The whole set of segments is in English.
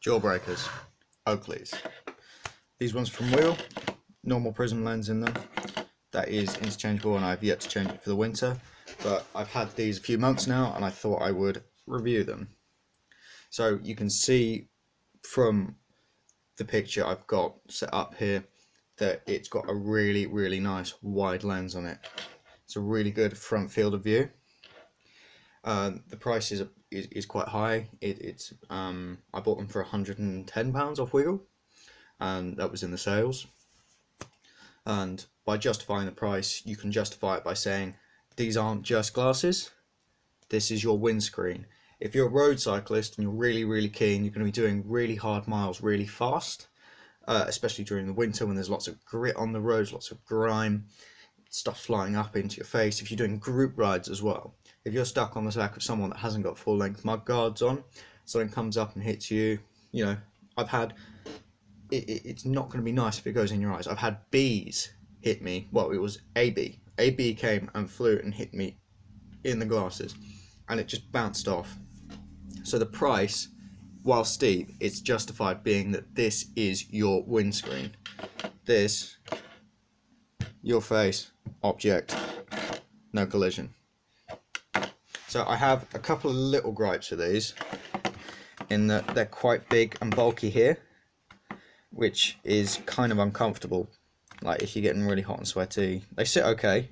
Jawbreakers, Oakleys. These ones from Wheel, normal prism lens in them. That is interchangeable, and I've yet to change it for the winter. But I've had these a few months now, and I thought I would review them. So you can see from the picture I've got set up here that it's got a really nice wide lens on it. It's a really good front field of view. The price is quite high. I bought them for £110 off Wiggle, and that was in the sales. And by justifying the price, you can justify it by saying these aren't just glasses, this is your windscreen. If you're a road cyclist and you're really keen, you're going to be doing really hard miles really fast, especially during the winter when there's lots of grit on the roads, lots of grime, stuff flying up into your face. If you're doing group rides as well, if you're stuck on the back of someone that hasn't got full length mud guards on, something comes up and hits you, you know, I've had, it's not going to be nice if it goes in your eyes. I've had bees hit me, well, it was a bee. A bee came and flew and hit me in the glasses, and it just bounced off. So the price, while steep, it's justified being that this is your windscreen. This, your face, object, no collision. So I have a couple of little gripes with these, in that they're quite big and bulky here, which is kind of uncomfortable. Like if you're getting really hot and sweaty, they sit okay,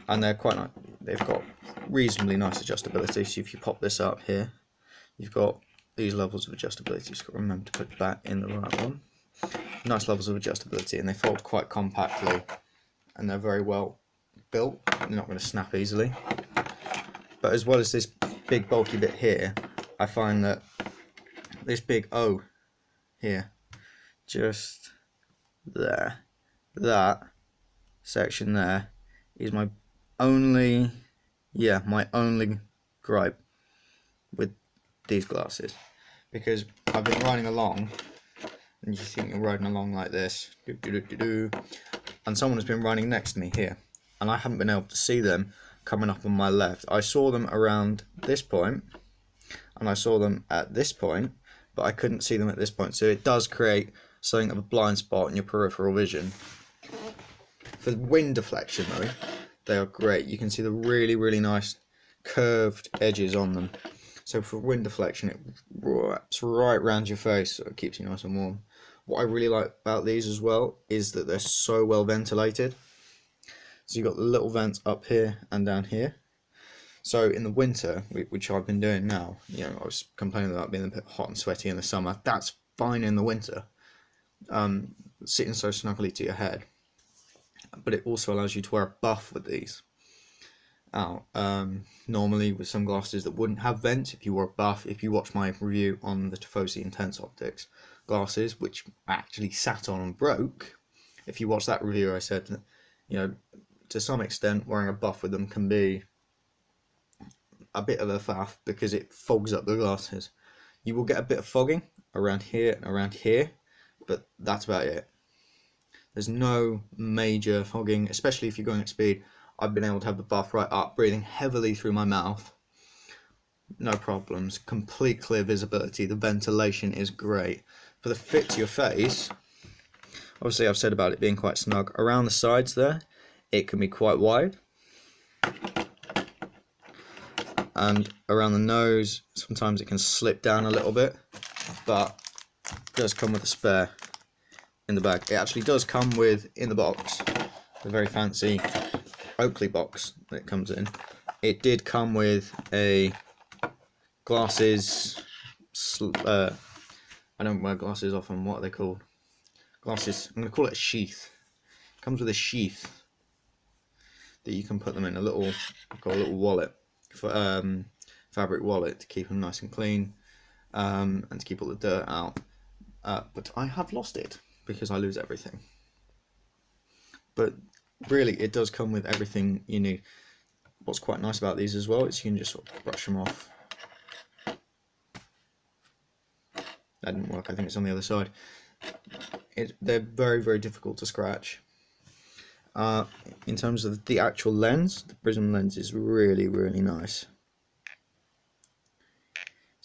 and they're quite nice. They've got reasonably nice adjustability. So if you pop this up here, you've got these levels of adjustability. Just got to remember to put that in the right one. Nice levels of adjustability, and they fold quite compactly, and they're very well built. They're not going to snap easily. But as well as this big bulky bit here, I find that this big O here, just there, that section there, is my only gripe with these glasses. Because I've been riding along, and you think you're riding along like this, and someone has been riding next to me here, and I haven't been able to see them coming up on my left. I saw them around this point, and I saw them at this point, but I couldn't see them at this point. So it does create something of a blind spot in your peripheral vision. For wind deflection though, they are great. You can see the really nice curved edges on them. So for wind deflection, it wraps right around your face, so it keeps you nice and warm. What I really like about these as well is that they're so well ventilated. So you've got the little vents up here and down here. So in the winter, which I've been doing now, you know, I was complaining about being a bit hot and sweaty in the summer. That's fine in the winter, sitting so snugly to your head. But it also allows you to wear a buff with these. Normally with some glasses that wouldn't have vents, if you wore a buff, if you watch my review on the Tifosi Intense Optics glasses, which I actually sat on and broke, if you watch that review, I said that, you know, to some extent wearing a buff with them can be a bit of a faff because it fogs up the glasses. You will get a bit of fogging around here and around here, but that's about it. There's no major fogging, especially if you're going at speed. I've been able to have the buff right up, breathing heavily through my mouth. No problems. Complete clear visibility. The ventilation is great. For the fit to your face, obviously I've said about it being quite snug. Around the sides there, it can be quite wide. And around the nose, sometimes it can slip down a little bit, but it does come with a spare in the bag. It actually does come with, in the box, the very fancy Oakley box that it comes in. It did come with a glasses, I don't wear glasses often, what are they called? Glasses, I'm going to call it a sheath. It comes with a sheath that you can put them in, a little, I've got a little wallet, fabric wallet to keep them nice and clean, and to keep all the dirt out. But I have lost it because I lose everything. But really, it does come with everything you need. What's quite nice about these as well is you can just sort of brush them off. That didn't work, I think it's on the other side. They're very difficult to scratch. In terms of the actual lens, the prism lens is really nice.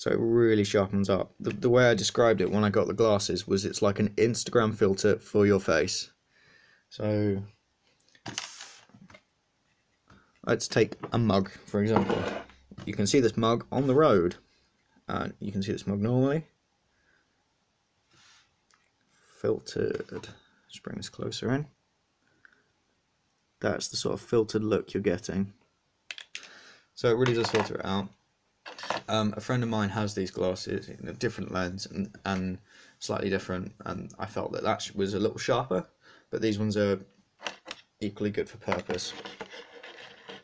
so it really sharpens up. The way I described it when I got the glasses was it's like an Instagram filter for your face. So let's take a mug, for example. You can see this mug on the road, and you can see this mug normally. Filtered. Let's bring this closer in. That's the sort of filtered look you're getting. So it really does filter it out. A friend of mine has these glasses in a different lens and slightly different, and I felt that that was a little sharper, but these ones are equally good for purpose,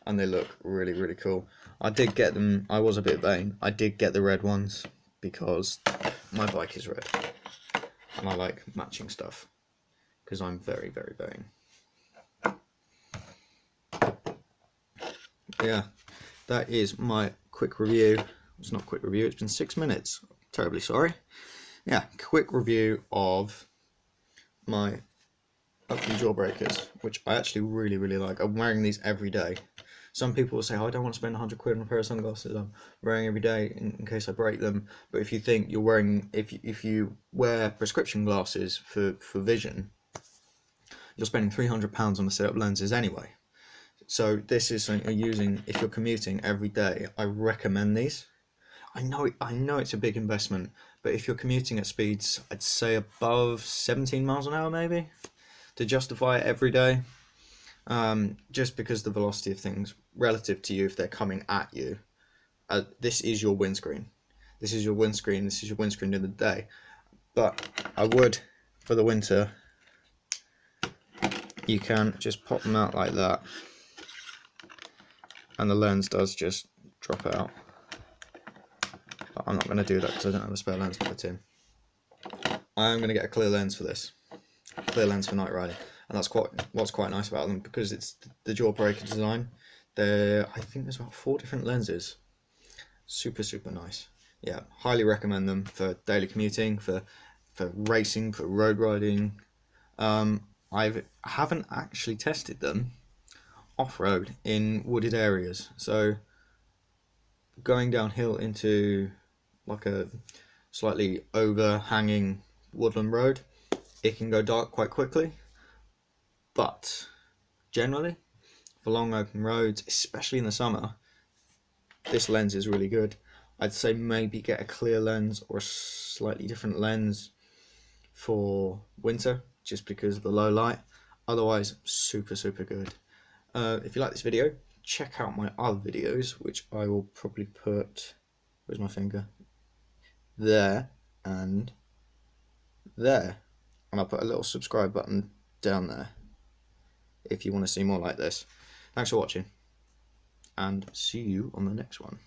and they look really, really cool. I did get them, I was a bit vain, I did get the red ones because my bike is red, and I like matching stuff, because I'm very, very vain. Yeah, that is my quick review. It's not a quick review, it's been 6 minutes. Terribly sorry. Yeah, quick review of my Oakley Jawbreakers, which I actually really, really like. I'm wearing these every day. Some people will say, oh, I don't want to spend 100 quid on a pair of sunglasses I'm wearing every day in case I break them. But if you think you're wearing, if you wear prescription glasses for vision, you're spending £300 on a set of lenses anyway. So this is something you're using if you're commuting every day. I recommend these. I know it's a big investment, but if you're commuting at speeds, I'd say above 17 miles an hour maybe, to justify it every day, just because the velocity of things relative to you, if they're coming at you, this is your windscreen. This is your windscreen. This is your windscreen in the day. But I would, for the winter, you can just pop them out like that, and the lens does just drop out. But I'm not going to do that because I don't have a spare lens to put in. I am going to get a clear lens for this, clear lens for night riding, and that's what's quite nice about them, because it's the Jawbreaker design. I think there's about 4 different lenses. Super, super nice. Yeah, highly recommend them for daily commuting, for racing, for road riding. I haven't actually tested them off-road in wooded areas, so going downhill into like a slightly overhanging woodland road, it can go dark quite quickly. But generally, for long open roads, especially in the summer, this lens is really good. I'd say maybe get a clear lens or a slightly different lens for winter, just because of the low light. Otherwise, super, super good. If you like this video, check out my other videos, which I will probably put, where's my finger? There and there. And I'll put a little subscribe button down there if you want to see more like this. Thanks for watching, and see you on the next one.